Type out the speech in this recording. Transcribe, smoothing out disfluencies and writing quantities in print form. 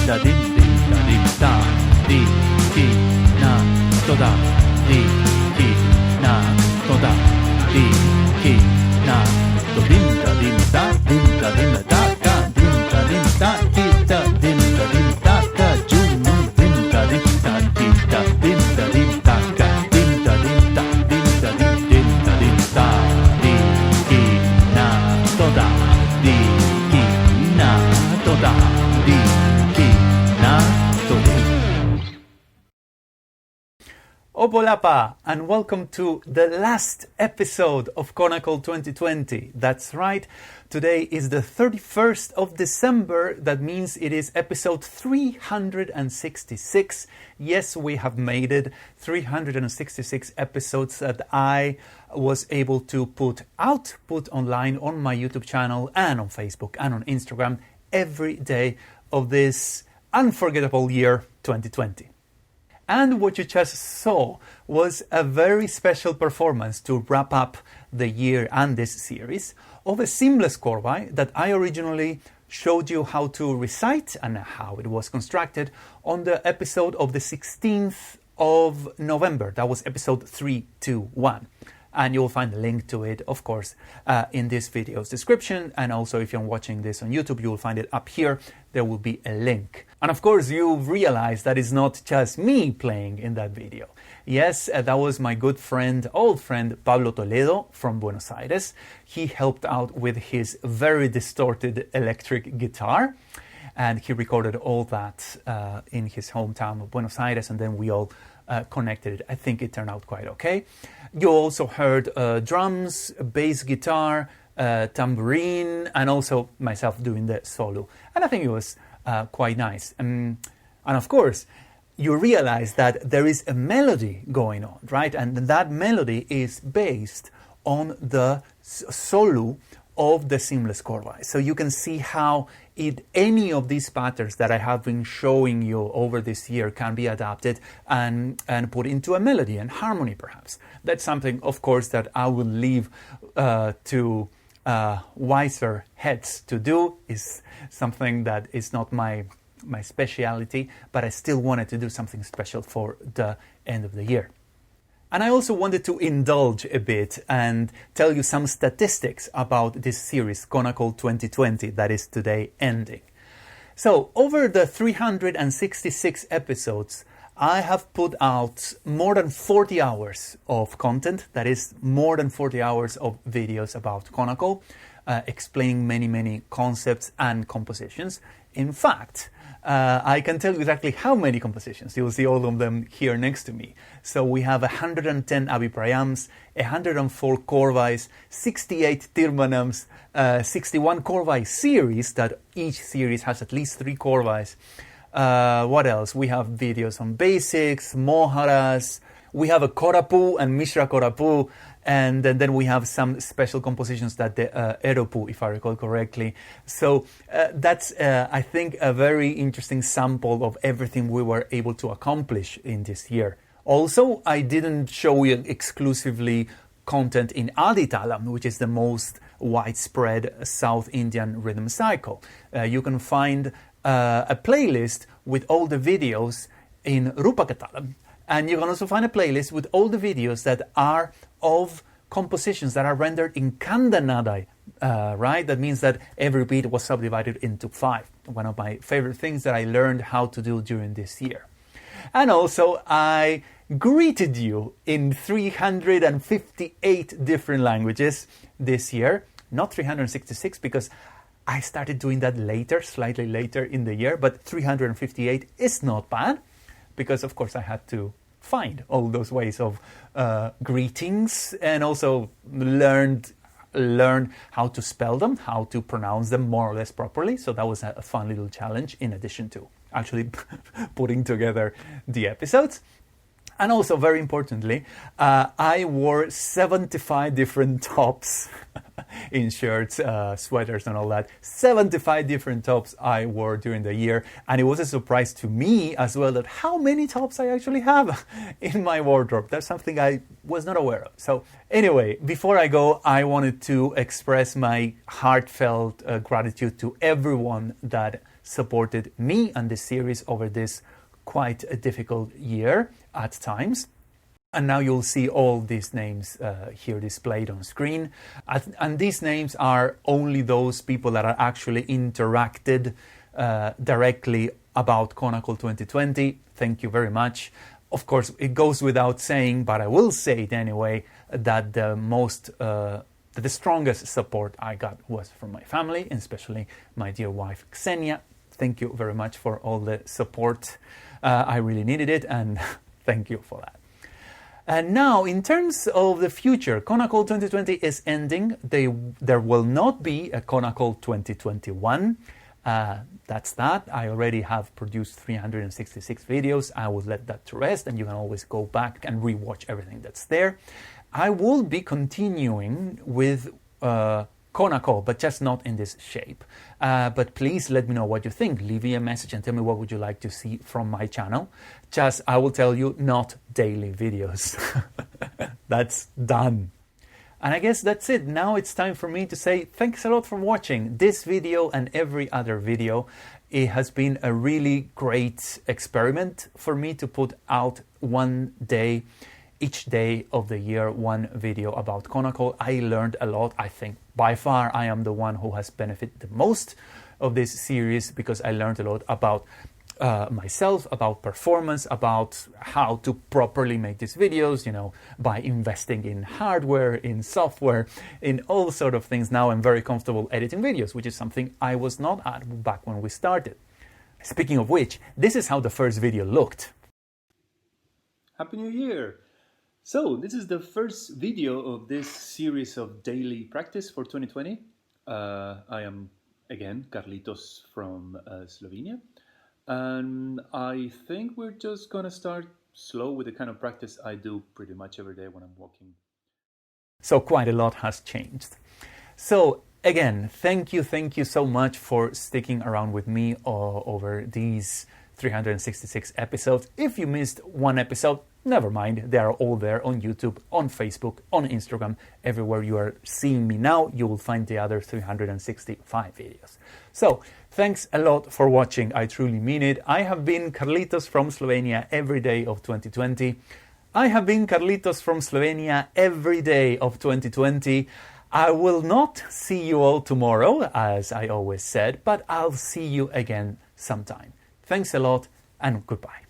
da dim da dim da di ki na to da di ki na to da di ki na to dim da dim da ka dim da dim da ki da dim da dim da ka jum dim da dim da ki da dim da dim da ka dim da dim da dim da dim da dim da di ki na to da di ki na to da di ki na to di. Opolapa, and welcome to the last episode of Konnakol 2020. That's right, today is the 31st of December. That means it is episode 366. Yes, we have made it. 366 episodes that I was able to put online on my YouTube channel and on Facebook and on Instagram every day of this unforgettable year 2020. And what you just saw was a very special performance to wrap up the year and this series of a seamless korvai that I originally showed you how to recite and how it was constructed on the episode of the 16th of November. That was episode 321. And you'll find a link to it, of course, in this video's description. And also, if you're watching this on YouTube, you'll find it up here. There will be a link. And of course, you realize that it's not just me playing in that video. Yes, that was my good friend, old friend, Pablo Toledo from Buenos Aires. He helped out with his very distorted electric guitar. And he recorded all that in his hometown of Buenos Aires. And then we all connected it. I think it turned out quite okay. You also heard drums, bass guitar, tambourine, and also myself doing the solo. And I think it was quite nice. And of course, you realize that there is a melody going on, right? And that melody is based on the solo of the seamless korvai. So you can see how any of these patterns that I have been showing you over this year can be adapted and put into a melody and harmony, perhaps. That's something, of course, that I will leave to wiser heads to do. Is something that is not my speciality, but I still wanted to do something special for the end of the year. And I also wanted to indulge a bit and tell you some statistics about this series, Konnakol 2020, that is today ending. So, over the 366 episodes, I have put out more than 40 hours of content, that is more than 40 hours of videos about Konnakol, explaining many concepts and compositions. In fact, I can tell you exactly how many compositions. You'll see all of them here next to me. So we have 110 abhiprayams, 104 korvais, 68 tirmanams, 61 korvai series, that each series has at least 3 korvais. What else? We have videos on basics, moharas, we have a korapu and mishra korapu, and then we have some special compositions that the eropu, if I recall correctly. So that's, I think, a very interesting sample of everything we were able to accomplish in this year. Also, I didn't show you exclusively content in Aditalam, which is the most widespread South Indian rhythm cycle. You can find a playlist with all the videos in Rupakatalam. And you can also find a playlist with all the videos that are of compositions that are rendered in Kandanadai, right? That means that every beat was subdivided into 5. One of my favorite things that I learned how to do during this year. And also, I greeted you in 358 different languages this year. Not 366, because I started doing that later, slightly later in the year, but 358 is not bad. Because, of course, I had to find all those ways of greetings and also learn how to spell them, how to pronounce them more or less properly. So that was a fun little challenge in addition to actually putting together the episodes. And also, very importantly, I wore 75 different tops in shirts, sweaters and all that. 75 different tops I wore during the year. And it was a surprise to me as well that how many tops I actually have in my wardrobe. That's something I was not aware of. So anyway, before I go, I wanted to express my heartfelt gratitude to everyone that supported me and this series over this quite a difficult year at times. And now you'll see all these names here displayed on screen. And these names are only those people that are actually interacted directly about Konnakol 2020. Thank you very much. Of course, it goes without saying, but I will say it anyway, that the strongest support I got was from my family, especially my dear wife, Ksenia. Thank you very much for all the support. I really needed it, and thank you for that. And now, in terms of the future, Konnakol 2020 is ending. There will not be a Konnakol 2021. That's that. I already have produced 366 videos. I will let that to rest, and you can always go back and rewatch everything that's there. I will be continuing with Konnakol, but just not in this shape. But please let me know what you think. Leave me a message and tell me what would you like to see from my channel. Just, I will tell you, not daily videos. That's done. And I guess that's it. Now it's time for me to say thanks a lot for watching this video and every other video. It has been a really great experiment for me to put out one day, each day of the year, one video about Konnakol. I learned a lot. I think by far I am the one who has benefited the most of this series, because I learned a lot about myself, about performance, about how to properly make these videos, by investing in hardware, in software, in all sort of things. Now I'm very comfortable editing videos, which is something I was not at back when we started. Speaking of which, this is how the first video looked. Happy New Year! So this is the first video of this series of daily practice for 2020. I am again Carlitos from Slovenia. And I think we're just gonna start slow with the kind of practice I do pretty much every day when I'm walking. So quite a lot has changed. So again, thank you so much for sticking around with me over these 366 episodes. If you missed one episode, never mind, they are all there on YouTube, on Facebook, on Instagram. Everywhere you are seeing me now, you will find the other 365 videos. So, thanks a lot for watching. I truly mean it. I have been Carlitos from Slovenia every day of 2020. I have been Carlitos from Slovenia every day of 2020. I will not see you all tomorrow, as I always said, but I'll see you again sometime. Thanks a lot, and goodbye.